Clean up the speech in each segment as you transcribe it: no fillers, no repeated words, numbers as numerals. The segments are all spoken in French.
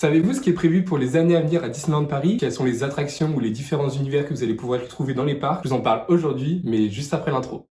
Savez-vous ce qui est prévu pour les années à venir à Disneyland Paris? Quelles sont les attractions ou les différents univers que vous allez pouvoir retrouver dans les parcs? Je vous en parle aujourd'hui, mais juste après l'intro.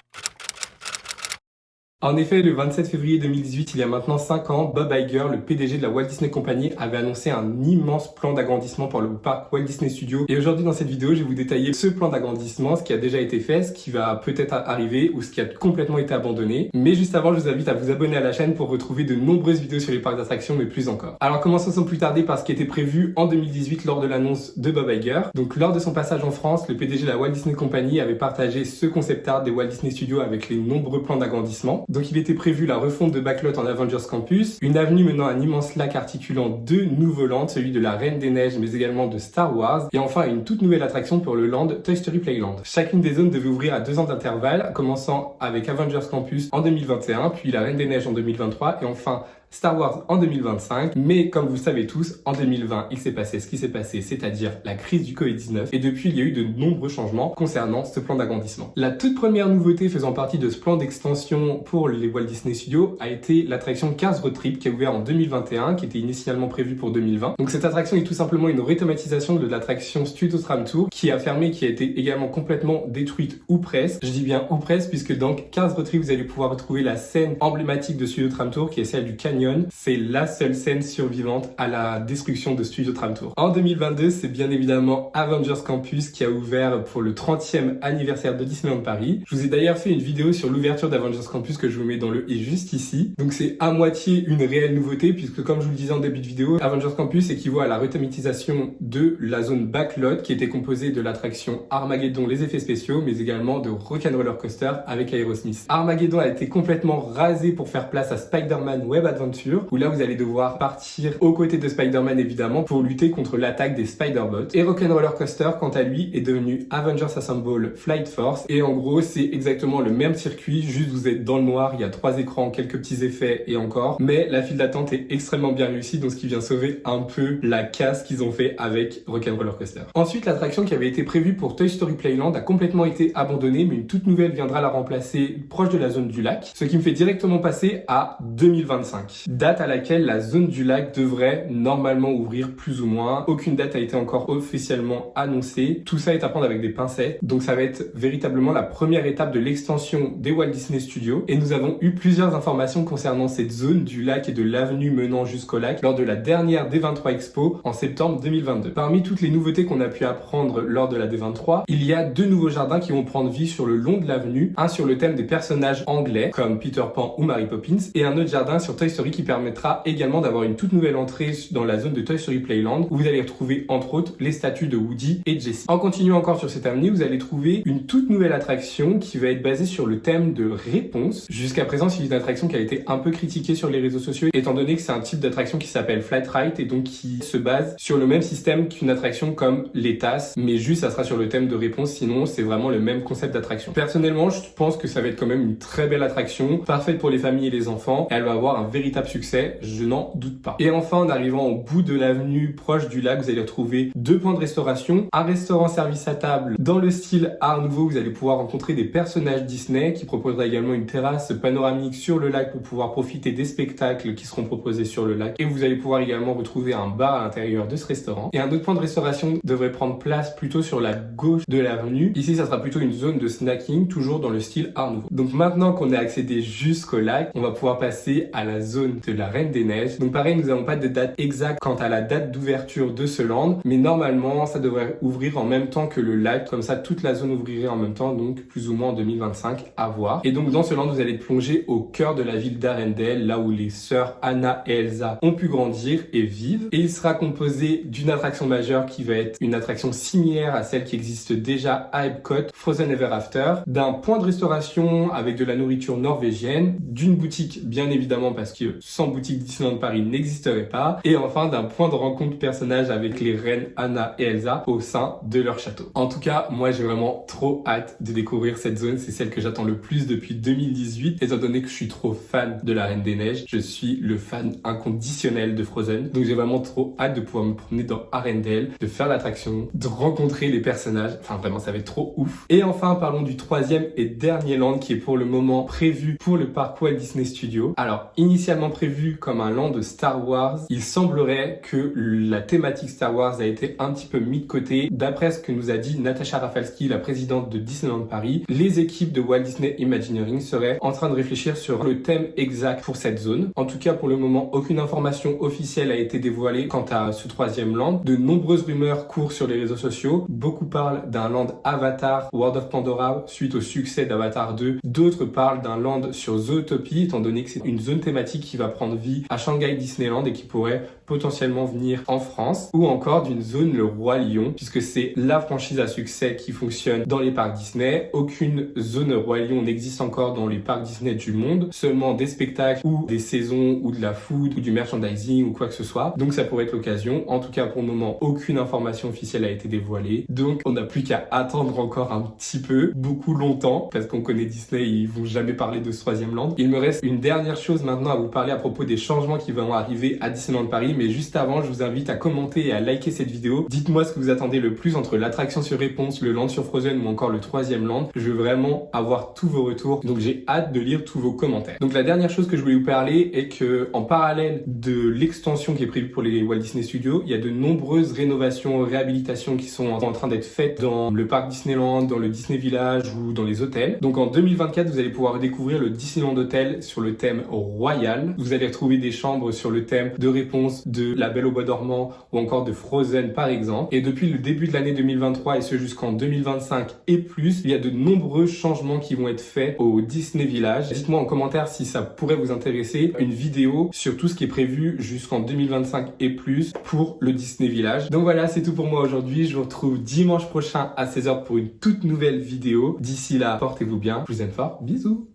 En effet, le 27 février 2018, il y a maintenant 5 ans, Bob Iger, le PDG de la Walt Disney Company, avait annoncé un immense plan d'agrandissement pour le parc Walt Disney Studios. Et aujourd'hui, dans cette vidéo, je vais vous détailler ce plan d'agrandissement, ce qui a déjà été fait, ce qui va peut-être arriver ou ce qui a complètement été abandonné. Mais juste avant, je vous invite à vous abonner à la chaîne pour retrouver de nombreuses vidéos sur les parcs d'attractions, mais plus encore. Alors commençons sans plus tarder par ce qui était prévu en 2018 lors de l'annonce de Bob Iger. Donc lors de son passage en France, le PDG de la Walt Disney Company avait partagé ce concept art des Walt Disney Studios avec les nombreux plans d'agrandissement. Donc il était prévu la refonte de Backlot en Avengers Campus, une avenue menant à un immense lac articulant deux nouveaux lands, celui de la Reine des Neiges mais également de Star Wars, et enfin une toute nouvelle attraction pour le land Toy Story Playland. Chacune des zones devait ouvrir à 2 ans d'intervalle, commençant avec Avengers Campus en 2021, puis la Reine des Neiges en 2023, et enfin Star Wars en 2025, mais comme vous le savez tous, en 2020, il s'est passé ce qui s'est passé, c'est-à-dire la crise du Covid-19, et depuis, il y a eu de nombreux changements concernant ce plan d'agrandissement. La toute première nouveauté faisant partie de ce plan d'extension pour les Walt Disney Studios a été l'attraction Cars Road Trip qui a ouvert en 2021, qui était initialement prévue pour 2020. Donc cette attraction est tout simplement une réthématisation de l'attraction Studio Tram Tour, qui a fermé, qui a été également complètement détruite ou presque. Je dis bien ou presque, puisque dans Cars Road Trip, vous allez pouvoir retrouver la scène emblématique de Studio Tram Tour, qui est celle du canyon. C'est la seule scène survivante à la destruction de Studio Tram Tour. En 2022, c'est bien évidemment Avengers Campus qui a ouvert pour le 30e anniversaire de Disneyland Paris. Je vous ai d'ailleurs fait une vidéo sur l'ouverture d'Avengers Campus que je vous mets dans le i juste ici. Donc c'est à moitié une réelle nouveauté puisque comme je vous le disais en début de vidéo, Avengers Campus équivaut à la rethématisation de la zone Backlot qui était composée de l'attraction Armageddon, les effets spéciaux, mais également de Rock'n'Roller Coaster avec Aerosmith. Armageddon a été complètement rasé pour faire place à Spider-Man Web Adventure, où là vous allez devoir partir aux côtés de Spider-Man évidemment pour lutter contre l'attaque des Spider-Bots. Et Rock'n'Roller Coaster quant à lui est devenu Avengers Assemble Flight Force, et en gros c'est exactement le même circuit, juste vous êtes dans le noir, il y a 3 écrans, quelques petits effets et encore, mais la file d'attente est extrêmement bien réussie, donc ce qui vient sauver un peu la casse qu'ils ont fait avec Rock'n'Roller Coaster. Ensuite, l'attraction qui avait été prévue pour Toy Story Playland a complètement été abandonnée, mais une toute nouvelle viendra la remplacer proche de la zone du lac, ce qui me fait directement passer à 2025. Date à laquelle la zone du lac devrait normalement ouvrir plus ou moins. Aucune date a été encore officiellement annoncée. Tout ça est à prendre avec des pincettes. Donc ça va être véritablement la première étape de l'extension des Walt Disney Studios. Et nous avons eu plusieurs informations concernant cette zone du lac et de l'avenue menant jusqu'au lac lors de la dernière D23 Expo en septembre 2022. Parmi toutes les nouveautés qu'on a pu apprendre lors de la D23, il y a 2 nouveaux jardins qui vont prendre vie sur le long de l'avenue. Un sur le thème des personnages anglais comme Peter Pan ou Mary Poppins, et un autre jardin sur Toy Story qui permettra également d'avoir une toute nouvelle entrée dans la zone de Toy Story Playland où vous allez retrouver entre autres les statues de Woody et Jessie. En continuant encore sur cette avenue, vous allez trouver une toute nouvelle attraction qui va être basée sur le thème de réponse. Jusqu'à présent, c'est une attraction qui a été un peu critiquée sur les réseaux sociaux étant donné que c'est un type d'attraction qui s'appelle Flight Ride et donc qui se base sur le même système qu'une attraction comme les tasses, mais juste ça sera sur le thème de réponse, sinon c'est vraiment le même concept d'attraction. Personnellement, je pense que ça va être quand même une très belle attraction, parfaite pour les familles et les enfants, et elle va avoir un véritable succès, je n'en doute pas. Et enfin, en arrivant au bout de l'avenue proche du lac, vous allez retrouver 2 points de restauration, un restaurant service à table dans le style Art Nouveau, vous allez pouvoir rencontrer des personnages Disney qui proposera également une terrasse panoramique sur le lac pour pouvoir profiter des spectacles qui seront proposés sur le lac, et vous allez pouvoir également retrouver un bar à l'intérieur de ce restaurant. Et un autre point de restauration devrait prendre place plutôt sur la gauche de l'avenue. Ici, ça sera plutôt une zone de snacking, toujours dans le style Art Nouveau. Donc maintenant qu'on a accédé jusqu'au lac, on va pouvoir passer à la zone de la Reine des Neiges. Donc pareil, nous n'avons pas de date exacte quant à la date d'ouverture de ce land, mais normalement ça devrait ouvrir en même temps que le lac, comme ça toute la zone ouvrirait en même temps, donc plus ou moins en 2025 à voir. Et donc dans ce land, vous allez plonger au cœur de la ville d'Arendelle, là où les sœurs Anna et Elsa ont pu grandir et vivre. Et il sera composé d'une attraction majeure qui va être une attraction similaire à celle qui existe déjà à Epcot, Frozen Ever After, d'un point de restauration avec de la nourriture norvégienne, d'une boutique bien évidemment parce que sans boutique Disneyland Paris n'existerait pas, et enfin d'un point de rencontre personnage avec les reines Anna et Elsa au sein de leur château. En tout cas, moi j'ai vraiment trop hâte de découvrir cette zone, c'est celle que j'attends le plus depuis 2018, étant donné que je suis trop fan de la Reine des Neiges, je suis le fan inconditionnel de Frozen, donc j'ai vraiment trop hâte de pouvoir me promener dans Arendelle, de faire l'attraction, de rencontrer les personnages, enfin vraiment ça va être trop ouf. Et enfin parlons du 3e et dernier land qui est pour le moment prévu pour le parc Walt Disney Studios. Alors initialement initialement prévu comme un land de Star Wars, il semblerait que la thématique Star Wars a été un petit peu mis de côté. D'après ce que nous a dit Natasha Rafalski, la présidente de Disneyland Paris, les équipes de Walt Disney Imagineering seraient en train de réfléchir sur le thème exact pour cette zone. En tout cas, pour le moment, aucune information officielle a été dévoilée quant à ce troisième land. De nombreuses rumeurs courent sur les réseaux sociaux. Beaucoup parlent d'un land Avatar, World of Pandora, suite au succès d'Avatar 2. D'autres parlent d'un land sur Zootopia, étant donné que c'est une zone thématique qui va prendre vie à Shanghai Disneyland et qui pourrait potentiellement venir en France, ou encore d'une zone le Roi Lion, puisque c'est la franchise à succès qui fonctionne dans les parcs Disney. Aucune zone Roi Lion n'existe encore dans les parcs Disney du monde, seulement des spectacles ou des saisons ou de la food ou du merchandising ou quoi que ce soit. Donc ça pourrait être l'occasion. En tout cas, pour le moment, aucune information officielle a été dévoilée. Donc on n'a plus qu'à attendre encore un petit peu, beaucoup longtemps, parce qu'on connaît Disney, ils vont jamais parler de ce troisième land. Il me reste une dernière chose maintenant à vous parler à propos des changements qui vont arriver à Disneyland Paris, mais juste avant, je vous invite à commenter et à liker cette vidéo. Dites-moi ce que vous attendez le plus entre l'attraction sur Réponse, le land sur Frozen ou encore le troisième land. Je veux vraiment avoir tous vos retours, donc j'ai hâte de lire tous vos commentaires. Donc la dernière chose que je voulais vous parler est que en parallèle de l'extension qui est prévue pour les Walt Disney Studios, il y a de nombreuses rénovations, réhabilitations qui sont en train d'être faites dans le parc Disneyland, dans le Disney Village ou dans les hôtels. Donc en 2024, vous allez pouvoir découvrir le Disneyland Hotel sur le thème royal. Vous allez retrouver des chambres sur le thème de Réponse, de La Belle au Bois dormant ou encore de Frozen par exemple. Et depuis le début de l'année 2023 et ce jusqu'en 2025 et plus, il y a de nombreux changements qui vont être faits au Disney Village. Dites-moi en commentaire si ça pourrait vous intéresser, une vidéo sur tout ce qui est prévu jusqu'en 2025 et plus pour le Disney Village. Donc voilà, c'est tout pour moi aujourd'hui. Je vous retrouve dimanche prochain à 16h pour une toute nouvelle vidéo. D'ici là, portez-vous bien. Je vous aime fort. Bisous.